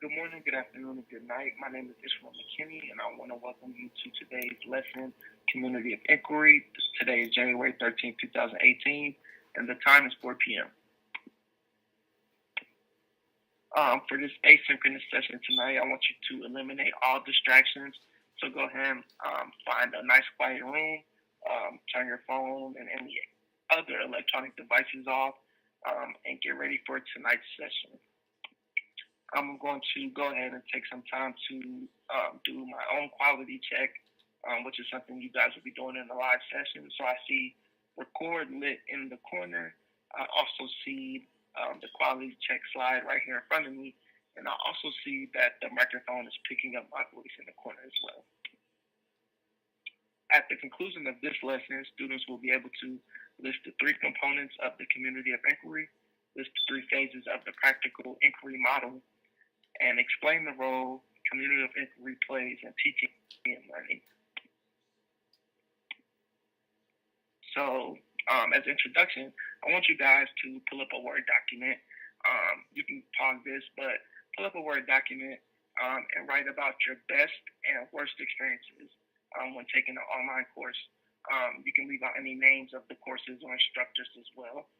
Good morning, good afternoon, and good night. My name is Ishmael McKinney, and I want to welcome you to today's lesson, Community of Inquiry. Today is January 13th, 2018, and the time is 4 p.m. For this asynchronous session tonight, I want you to eliminate all distractions. So go ahead and find a nice quiet room, turn your phone and any other electronic devices off, and get ready for tonight's session. I'm going to go ahead and take some time to do my own quality check, which is something you guys will be doing in the live session. So I see record lit in the corner. I also see the quality check slide right here in front of me. And I also see that the microphone is picking up my voice in the corner as well. At the conclusion of this lesson, students will be able to list the three components of the community of inquiry, list the three phases of the practical inquiry model, and explain the role community of inquiry plays in teaching and learning. So, as introduction, I want you guys to pull up a Word document. You can pause this, but pull up a Word document and write about your best and worst experiences when taking an online course. You can leave out any names of the courses or instructors as well.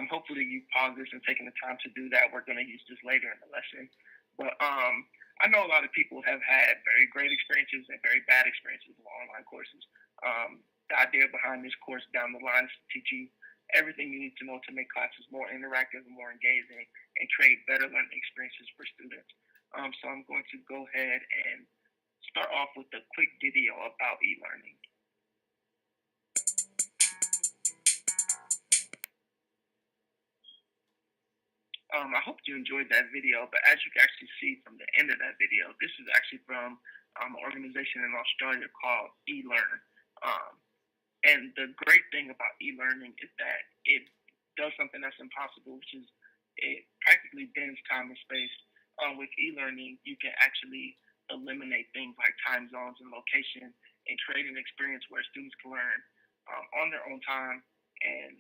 Hopefully you pause this and taking the time to do that. We're going to use this later in the lesson. But I know a lot of people have had very great experiences and very bad experiences with online courses. The idea behind this course down the line is to teach you everything you need to know to make classes more interactive and more engaging and create better learning experiences for students. So I'm going to go ahead and start off with a quick video about e-learning. I hope you enjoyed that video, but as you can actually see from the end of that video, this is actually from an organization in Australia called eLearn. And the great thing about e-learning is that it does something that's impossible, which is it practically bends time and space. With e-learning, you can actually eliminate things like time zones and location and create an experience where students can learn on their own time and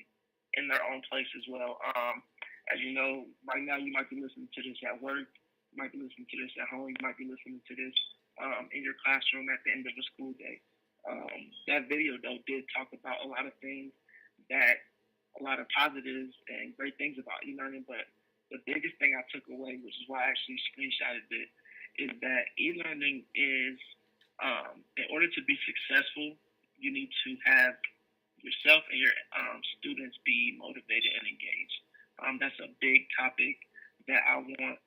in their own place as well. As you know, right now you might be listening to this at work, you might be listening to this at home, you might be listening to this in your classroom at the end of the school day. That video, though, did talk about a lot of things a lot of positives and great things about e-learning, but the biggest thing I took away, which is why I actually screenshotted it, is that e-learning is, in order to be successful, you need to have yourself and your students be motivated and engaged. That's a big topic that I want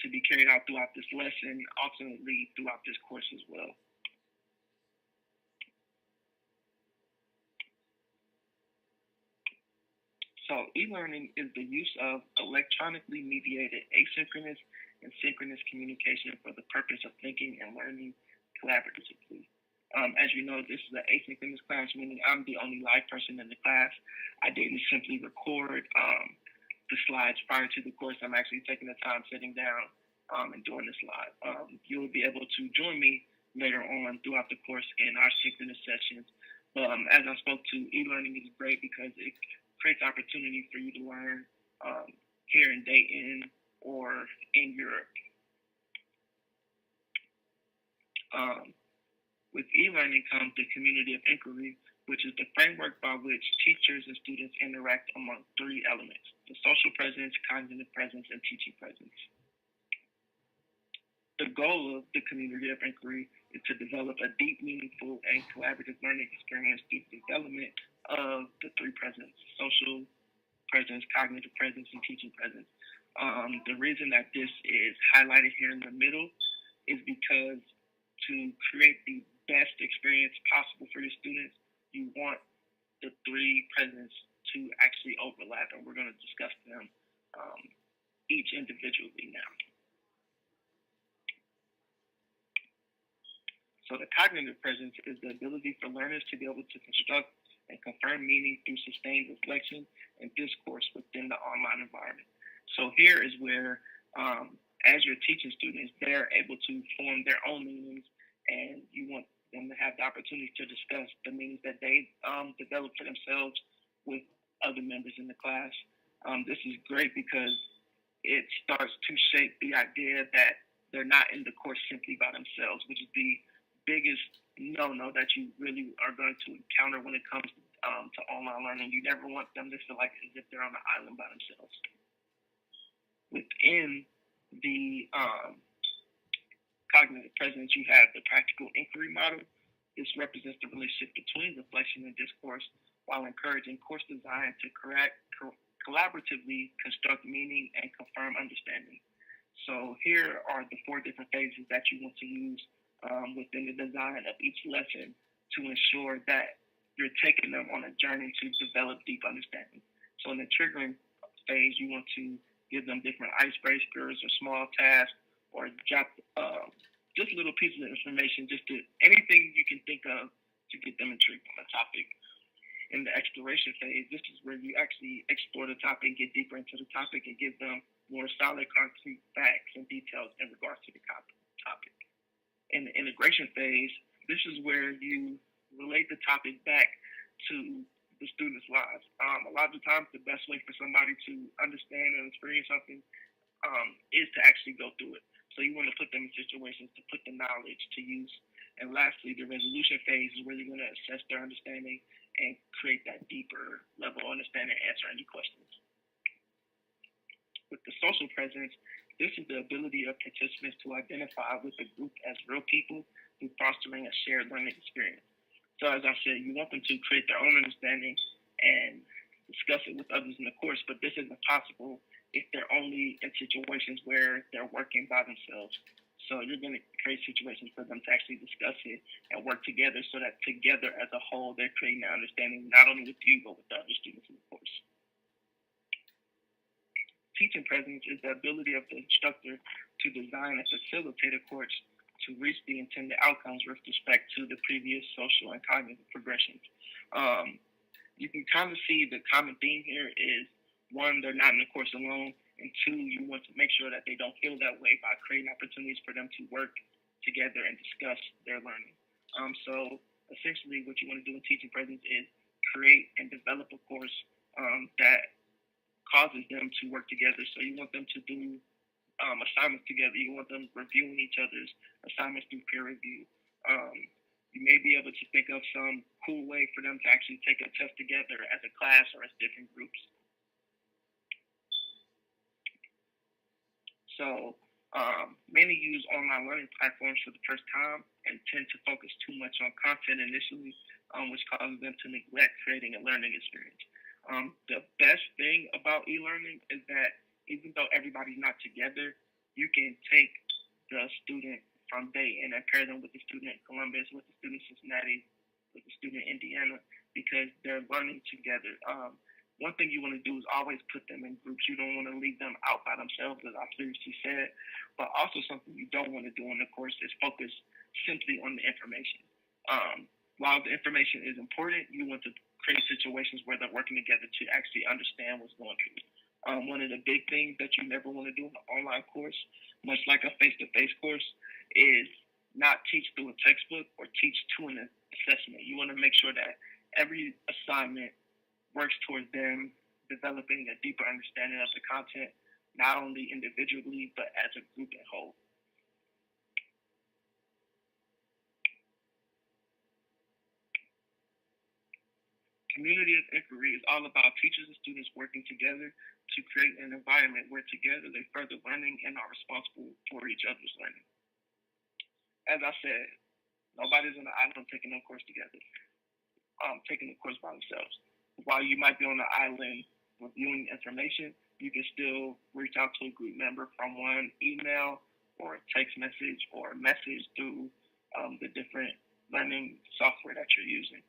to be carried out throughout this lesson, ultimately throughout this course as well. So e-learning is the use of electronically mediated asynchronous and synchronous communication for the purpose of thinking and learning collaboratively. As you know, this is an asynchronous class, meaning I'm the only live person in the class. I didn't simply record the slides prior to the course. I'm actually taking the time sitting down and doing this live. You will be able to join me later on throughout the course in our synchronous sessions. As I spoke to, e-learning is great because it creates opportunity for you to learn here in Dayton or in Europe. With e-learning comes the community of inquiry, which is the framework by which teachers and students interact among three elements: the social presence, cognitive presence, and teaching presence. The goal of the community of inquiry is to develop a deep, meaningful, and collaborative learning experience through the development of the three presence: social presence, cognitive presence, and teaching presence. The reason that this is highlighted here in the middle is because to create the best experience possible for your students, you want the three presents to actually overlap, and we're going to discuss them each individually now. So the cognitive presence is the ability for learners to be able to construct and confirm meaning through sustained reflection and discourse within the online environment. So here is where, as you're teaching students, they're able to form their own meanings, and you want them to have the opportunity to discuss the meanings that they develop for themselves with other members in the class. This is great because it starts to shape the idea that they're not in the course simply by themselves, which is the biggest no that you really are going to encounter when it comes to online learning. You never want them to feel like as if they're on an island by themselves. Within the cognitive presence, you have the practical inquiry model. This represents the relationship between reflection and discourse while encouraging course design to collaboratively construct meaning and confirm understanding. So here are the 4 different phases that you want to use within the design of each lesson to ensure that you're taking them on a journey to develop deep understanding. So in the triggering phase, you want to give them different icebreakers or small tasks or drop just little pieces of information, just to anything you can think of to get them intrigued on the topic. In the exploration phase, this is where you actually explore the topic, get deeper into the topic, and give them more solid, concrete facts and details in regards to the topic. In the integration phase, this is where you relate the topic back to the students' lives. A lot of the times, the best way for somebody to understand and experience something is to actually go through it. So you want to put them in situations to put the knowledge to use. And lastly, the resolution phase is where you're going to assess their understanding and create that deeper level of understanding and answer any questions. With the social presence, this is the ability of participants to identify with the group as real people through fostering a shared learning experience. So as I said, you want them to create their own understanding and discuss it with others in the course, but this isn't possible if they're only in situations where they're working by themselves. So you're going to create situations for them to actually discuss it and work together so that together as a whole, they're creating that understanding not only with you, but with the other students in the course. Teaching presence is the ability of the instructor to design and facilitate a course to reach the intended outcomes with respect to the previous social and cognitive progressions. You can kind of see the common theme here is, 1, they're not in the course alone, and 2, you want to make sure that they don't feel that way by creating opportunities for them to work together and discuss their learning. So essentially what you want to do in teaching presence is create and develop a course that causes them to work together. So you want them to do assignments together. You want them reviewing each other's assignments through peer review. You may be able to think of some cool way for them to actually take a test together as a class or as different groups. So many use online learning platforms for the first time and tend to focus too much on content initially, which causes them to neglect creating a learning experience. The best thing about e-learning is that even though everybody's not together, you can take the student from Dayton and pair them with the student in Columbus, with the student in Cincinnati, with the student in Indiana, because they're learning together. One thing you want to do is always put them in groups. You don't want to leave them out by themselves, as I previously said. But also something you don't want to do in the course is focus simply on the information. While the information is important, you want to create situations where they're working together to actually understand what's going on. One of the big things that you never want to do in an online course, much like a face-to-face course, is not teach through a textbook or teach to an assessment. You want to make sure that every assignment works towards them developing a deeper understanding of the content, not only individually, but as a group and whole. Community of inquiry is all about teachers and students working together to create an environment where together they further learning and are responsible for each other's learning. As I said, nobody's on the island taking no course together, taking the course by themselves. While you might be on the island reviewing information, you can still reach out to a group member from one email or a text message or a message through the different learning software that you're using.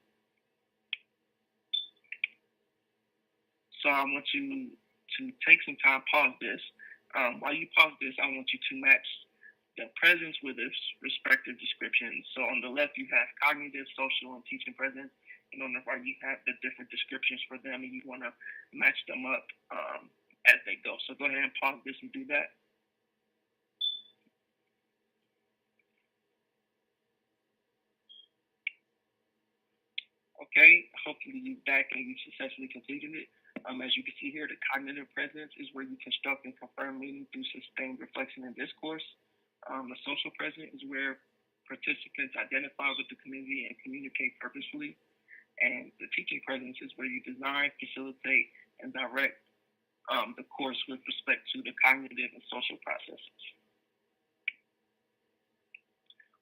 So I want you to take some time, pause this. While you pause this, I want you to match the presence with its respective descriptions. So on the left, you have cognitive, social, and teaching presence. And on the right, you have the different descriptions for them, and you want to match them up as they go. So go ahead and pause this and do that. Okay, hopefully you're back and you successfully completed it. As you can see here, the cognitive presence is where you construct and confirm meaning through sustained reflection and discourse. The social presence is where participants identify with the community and communicate purposefully. And the teaching presence is where you design, facilitate, and direct the course with respect to the cognitive and social processes.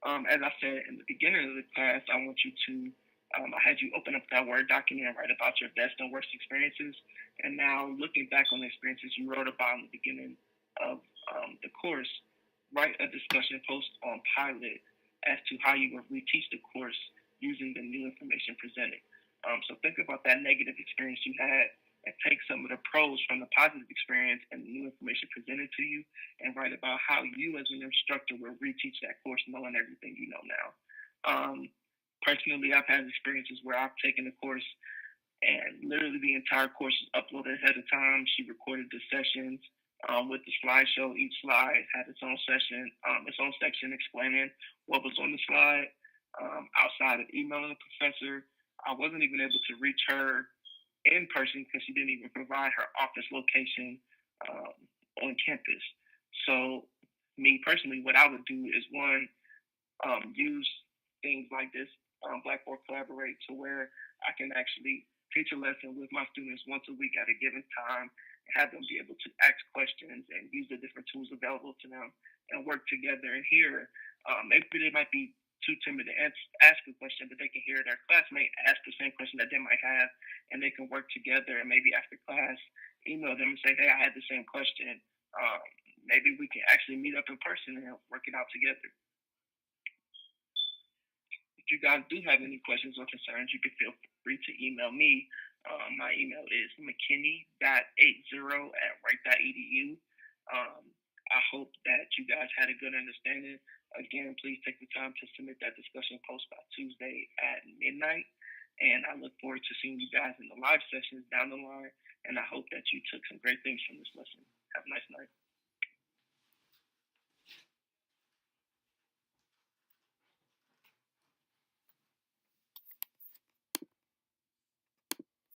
As I said in the beginning of the class, I want you to, I had you open up that Word document and write about your best and worst experiences. And now looking back on the experiences you wrote about in the beginning of the course, write a discussion post on Pilot as to how you would reteach the course using the new information presented. So think about that negative experience you had and take some of the pros from the positive experience and the new information presented to you and write about how you as an instructor will reteach that course knowing everything you know now. Personally, I've had experiences where I've taken the course and literally the entire course is uploaded ahead of time. She recorded the sessions with the slideshow. Each slide had its own session, its own section explaining what was on the slide. Outside of emailing the professor, I wasn't even able to reach her in person because she didn't even provide her office location on campus. So, me personally, what I would do is one, use things like this, Blackboard Collaborate, to where I can actually teach a lesson with my students once a week at a given time, and have them be able to ask questions and use the different tools available to them and work together. And here, maybe they might be too timid to ask a question, but they can hear their classmate ask the same question that they might have, and they can work together. And maybe after class, email them and say, "Hey, I had the same question. Maybe we can actually meet up in person and work it out together." If you guys do have any questions or concerns, you can feel free to email me. My email is mckinney.80@wright.edu. I hope that you guys had a good understanding. Again, please take the time to submit that discussion post by Tuesday at midnight. And I look forward to seeing you guys in the live sessions down the line. And I hope that you took some great things from this lesson. Have a nice night.